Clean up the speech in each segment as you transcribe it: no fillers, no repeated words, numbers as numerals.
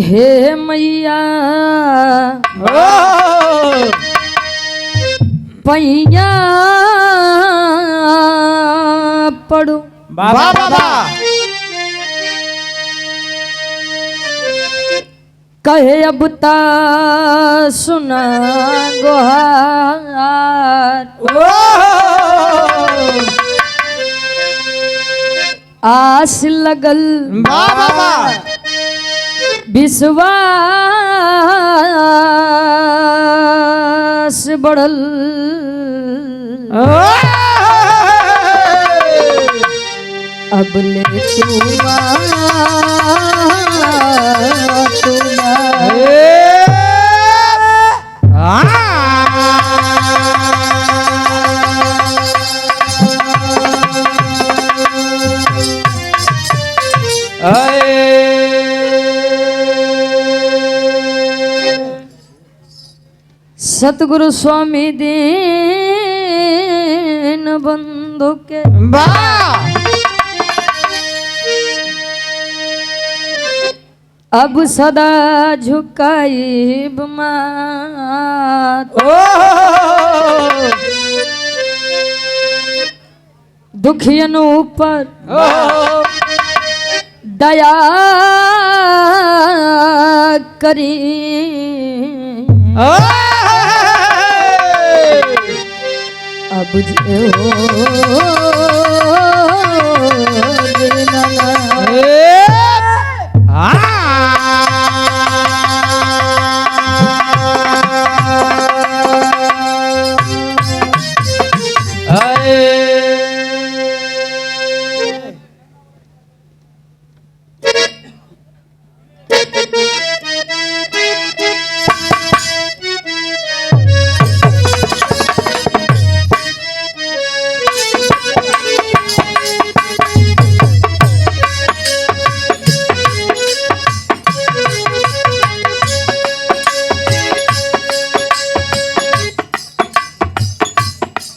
हे मैया पैया पड़ो बाबा कहे अब ता सुना गोहार आस लगल बाबा विश्वास बढ़ल अब ले सतगुरु स्वामी दीन बंधु के अब सदा झुकाई मात दुखियन ऊपर दया करी अब जो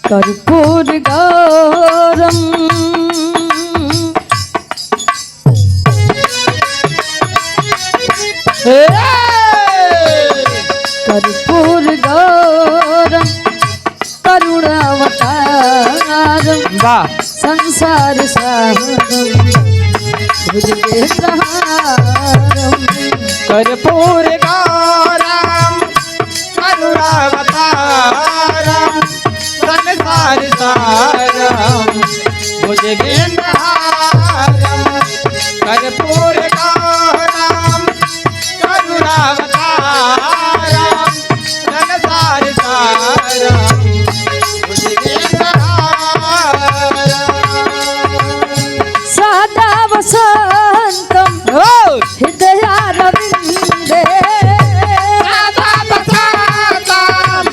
कर्पूर गौरम कर्पूर गौरम करुणावतारम संसार सारम भुजगेन्द्रहारम कर्पूर गौरम करुणावतारम संसार सारम भुजगेन्द्रहारम कर्पूर गौरम करुणावतारम संसार सारम भुजगेन्द्रहारम सदा वसंतम हृदयारविंदे सदा वसंतम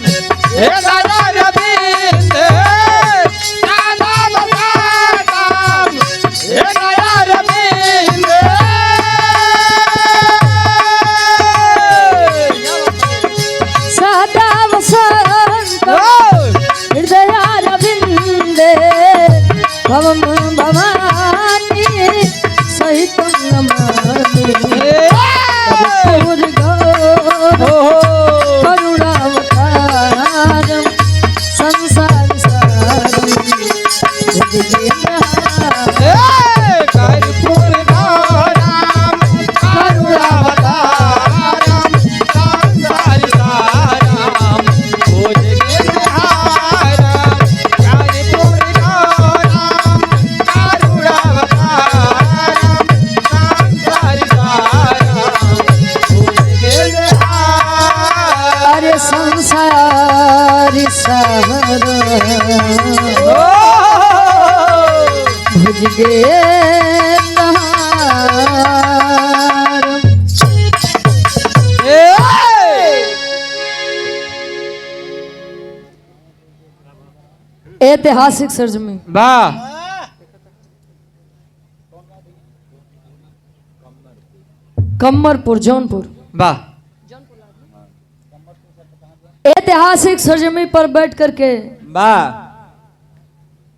हृदयारविंदे सदा वसंतम हृदयारविंदे सदा वसंतम हृदयारविंदे भवम भवानी सहितं नमामि कर्पूर गौरम करुणावतारम संसार सारम भुजगेन्द्रहारम कर्पूर गौरम करुणावतारम संसार सारम भुजगेन्द्रहारम कर्पूर गौरम करुणावतारम संसार सारम भुजगेन्द्रहारम अरे संसार सारम भुजगेन्द्रहारम ऐतिहासिक सरजमी कमरपुर जौनपुर ऐतिहासिक सरजमी पर बैठ करके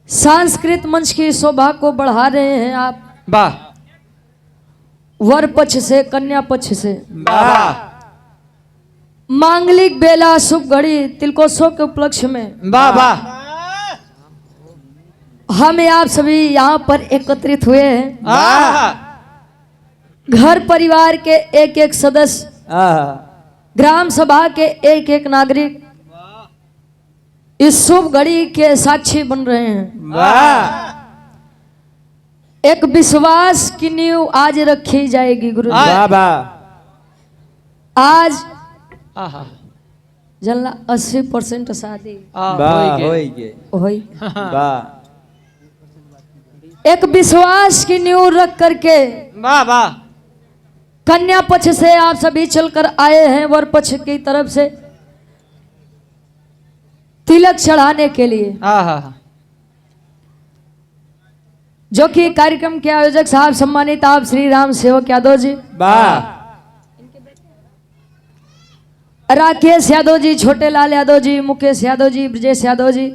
सांस्कृतिक मंच की शोभा को बढ़ा रहे हैं आप। वर पक्ष से कन्या पक्ष से वाह मांगलिक बेला शुभ घड़ी तिलकोत्सव के उपलक्ष्य में वाह वाह हम आप सभी यहाँ पर एकत्रित हुए हैं। वाह घर परिवार के एक एक सदस्य, ग्राम सभा के एक एक नागरिक इस शुभ घड़ी के साक्षी बन रहे हैं। वाह एक विश्वास की नींव आज रखी जाएगी गुरु जी। वाह वाह आज आहा जनला 80% शादी वाह होई। वाह एक विश्वास की नींव रख करके वाह वाह कन्या पक्ष से आप सभी चलकर आए हैं वर पक्ष की तरफ से तिलक चढ़ाने के लिए, आहा जो कि कार्यक्रम के आयोजक साहब सम्मानित आप श्री राम सेवक यादव जी, वाह राकेश यादव जी, छोटे लाल यादव जी, मुकेश यादव जी, ब्रजेश यादव जी,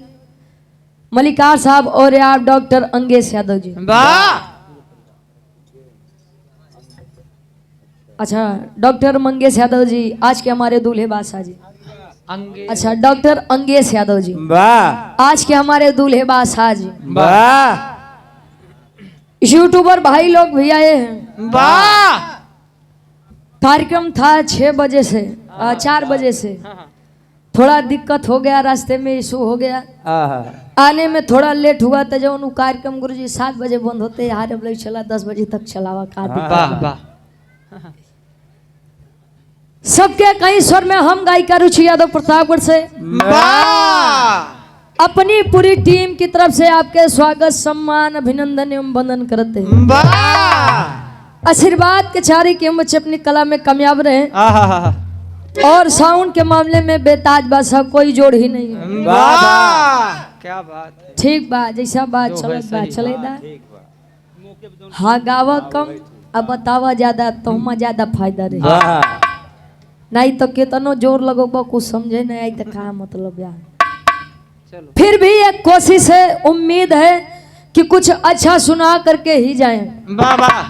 मलिकार साहब और आप डॉक्टर अंगेश यादव जी। वाह अच्छा डॉक्टर मंगेश यादव जी आज के हमारे दूल्हे बादशाह जी। अंगे अच्छा डॉक्टर अंगेश यादव जी वाह आज के हमारे दूल्हे बादशाह जी। वाह यूट्यूबर भाई लोग भी आए हैं। वाह कार्यक्रम था 6 बजे से 4 बजे से, थोड़ा दिक्कत हो गया, रास्ते में इशू हो गया, आने में थोड़ा लेट हुआ था। जो उन कार्यक्रम गुरुजी 7 बजे बंद होते यार अब लोग चला 10 बजे तक चलावा का वाह वाह सबके कई स्वर में हम गायिका रुचि यादव प्रतापगढ़ से वाह अपनी पूरी टीम की तरफ से आपके स्वागत सम्मान अभिनंदन एवं वंदन करते हैं। वाह आशीर्वाद के चारे के बच्चे अपनी कला में कामयाब रहे आहा और साउंड के मामले में बेताज बादशाह कोई जोड़ ही नहीं है। वाह क्या बात है। ठीक बा जैसा बात चलत बा चलेदा। हाँ गावा कम अब बतावा ज्यादा तो ज्यादा फायदा रहे, वाह नहीं तो कितनो जोर लगोबो कुछ समझे नहीं आई तो का मतलब यार। चलो फिर भी एक कोशिश है, उम्मीद है कि कुछ अच्छा सुना करके ही जाएं। वाह वाह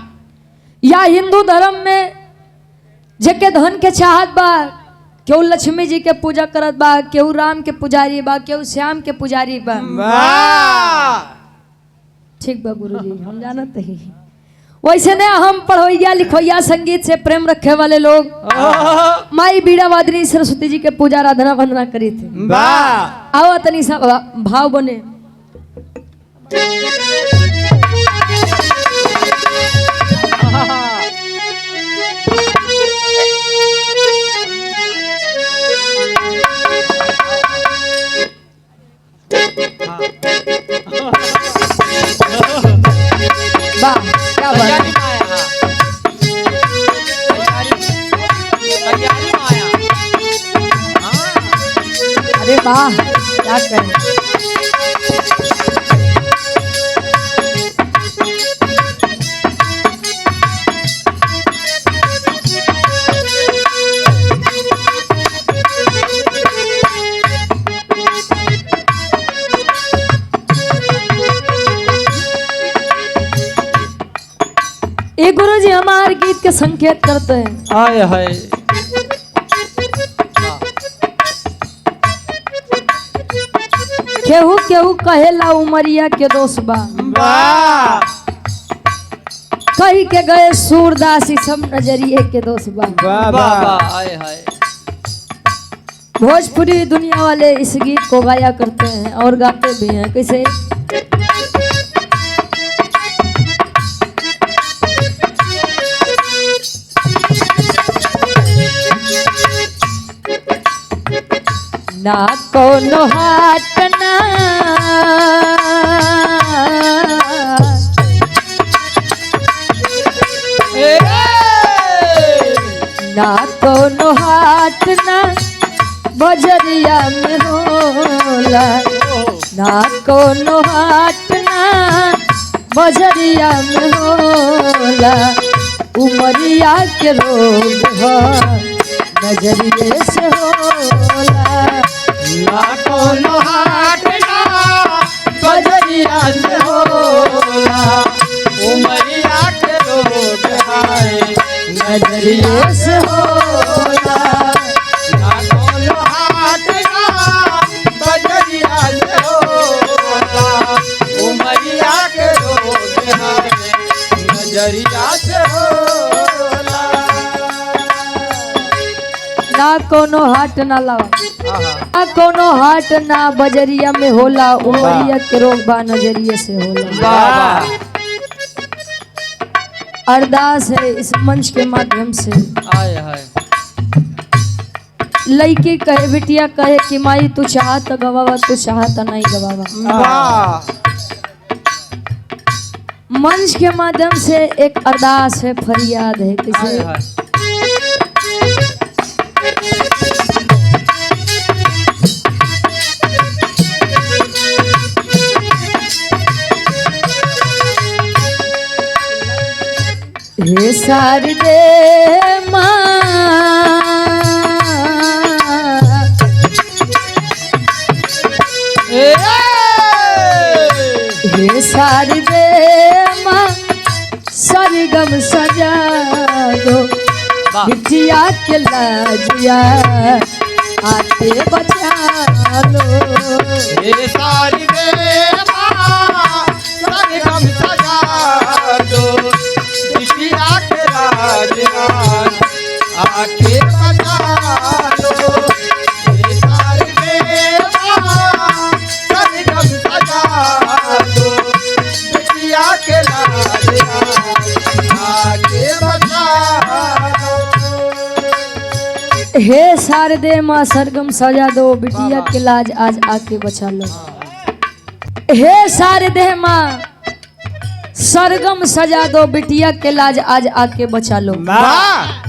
या हिंदू धर्म में जेके धन के चाहत बा, केहू लक्ष्मी जी के पूजा करत बा, केहू राम के पुजारी बा, केहू श्याम के पुजारी बा। वाह ठीक बा गुरुजी हम जानते ही। वैसे ने हम पढ़ोइया लिखोइया संगीत से प्रेम रखे वाले लोग माई बीड़ा वादनी सरस्वती जी के पूजा आराधना वंदना करी थे। वाह आओ तनी सा भाव बने। वाह क्या बात अरे वाह क्या करें। ये गुरु जी हमारे गीत के संकेत करते हैं। आय हाय केहू केहू कहेला उमरिया के दोस्त बा, वाह कही के गए सूरदास ई सब नजरिए के दोस्त बा। वाह वाह आय हाय भोजपुरी दुनिया वाले इस गीत को गाया करते हैं और गाते भी हैं। कैसे ना कोनो हाट ना ना कोनो हाट ना बजरिया में होला, ना कोनो हाट ना बजरिया में होला, उमरिया के रोग हो नजरिए से होला। ना कोनो हाट ना बजरिया से होला, उमरिया के लोग हाय नजरिए से होला। ना कोनो हाट ना बजरिया से होला, उमरिया के रोग है नजरिया से होला। ना कोनो हाट ना लावा, आहा, ना कोनो हाट ना बजरिया में होला, उमरिया के रोग बा नजरिए से होला। वाह अरदास है इस मंच के माध्यम से, आय हाय लड़की कहे बिटिया कहे कि माई तू चाहत गवावा, तू चाहत नहीं गवावा। वाह मंच के माध्यम से एक अरदास है, फरियाद है आय किसे हाय हे शारदे माँ, हे शारदे माँ, सरगम सजा दो वाह बिटिया के लाजिया, आते बचा लो। ये सारी बेवा सारे गम सजा दो बिटिया के राज आके बजा लो। ये सारी बेवा सारे गम सजा दो बिटिया के राज आके बजा लो। हे शारदे माँ सरगम सजा दो बिटिया के लाज आज आके बचा लो। हे शारदे माँ सरगम सजा दो बिटिया के लाज आज आके बचा लो। वाह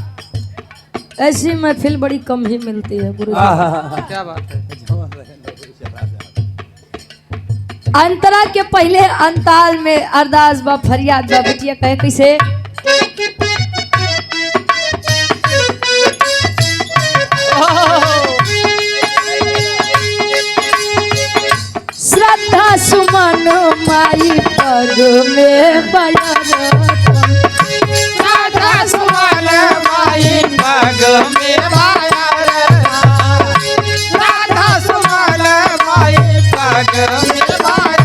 ऐसी महफिल बड़ी कम ही मिलती है गुरु जी। क्या बात है। अंतरा के पहले अंताल में अरदास बा फरियाद बा, बिटिया कहे कैसे श्रद्धा सुमन माई पग में बलरतन, राधा सुमन माई पग में बायर, राधा सुमन माई पग में बायर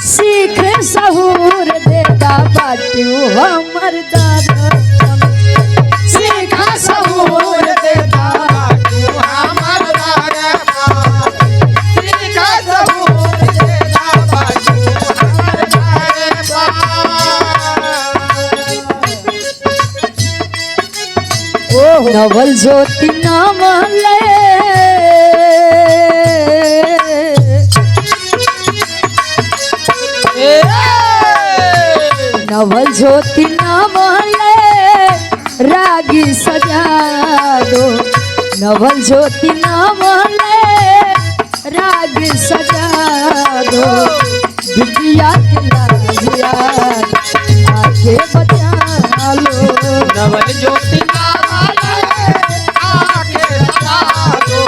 सीख सहूर देता बाटू हमर दर्शन, सीख सहूर देता तू हमर दरबार, सीखा सबूर देता तू हमर दरबार। नवल ज्योति नाम ले नवल ज्योति नाम ले रागी सजा दो, नवल ज्योति नाम ले रागी सजा दो बिटिया के लाजिया आके बचा लो। नवल ज्योति नावाले आके सजा दो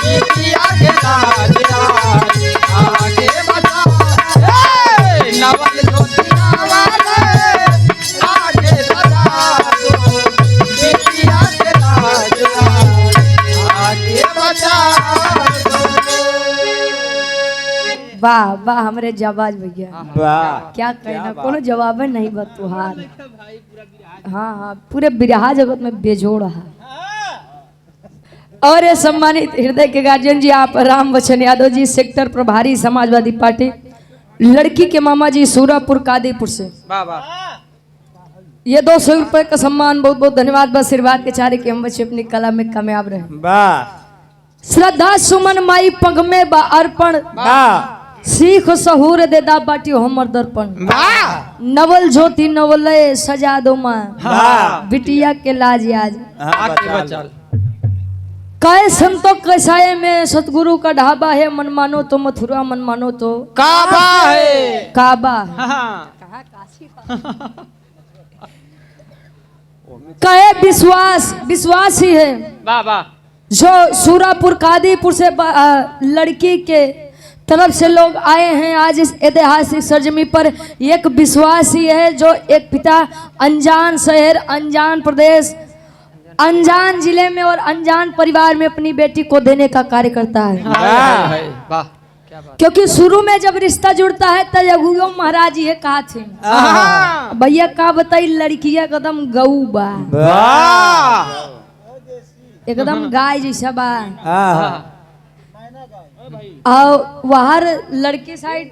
बिटिया के लाज आके बचा। नवल ज्योति नावाले आके सजा दो बिटिया के लाज आके बचा दो। वाह वाह हमरे जवाज भैया, वाह क्या कहना कोनो जवाब नहीं बा तुहार। हाँ हाँ पूरे बिरहा जगत में बेजोड़ है। और ये सम्मानित हृदय के गार्जियन जी आप राम बच्चन यादव जी, सेक्टर प्रभारी समाजवादी पार्टी, लड़की के मामा जी सूरापुर कादीपुर से वाह वाह ये 200 रुपए का सम्मान, बहुत बहुत धन्यवाद। बस आशीर्वाद के चारे कि हम बच्चे अपनी कला में कामयाब रहे। वाह श्रद्धा सुमन माई पग में बा अर्पण, वाह सीख सहूर देदा बाटी हमर दर्पण, वाह नवल ज्योति नवलय सजा दो माँ वाह बिटिया के लाज आज आके बचा लो। काय संतो कसाय में सतगुरु का ढाबा है, मन मानो तो मथुरा मन मानो तो काबा है। काबा। हाँ कहे विश्वास विश्वास ही है वाह वाह जो सूरापुर कादीपुर से लड़की के तरफ से लोग आए हैं आज इस ऐतिहासिक सरजमी पर। एक विश्वास ही है जो एक पिता अनजान शहर, अनजान प्रदेश, अनजान जिले में और अनजान परिवार में अपनी बेटी को देने का कार्य करता है। वाह क्या बात। क्योंकि शुरू में जब रिश्ता जुड़ता है तब अगुओ महाराज ये कहा थे, भैया का बताई लड़किया एकदम गऊ बा, एकदम गाय जैसा बा, और वहां लड़के साइड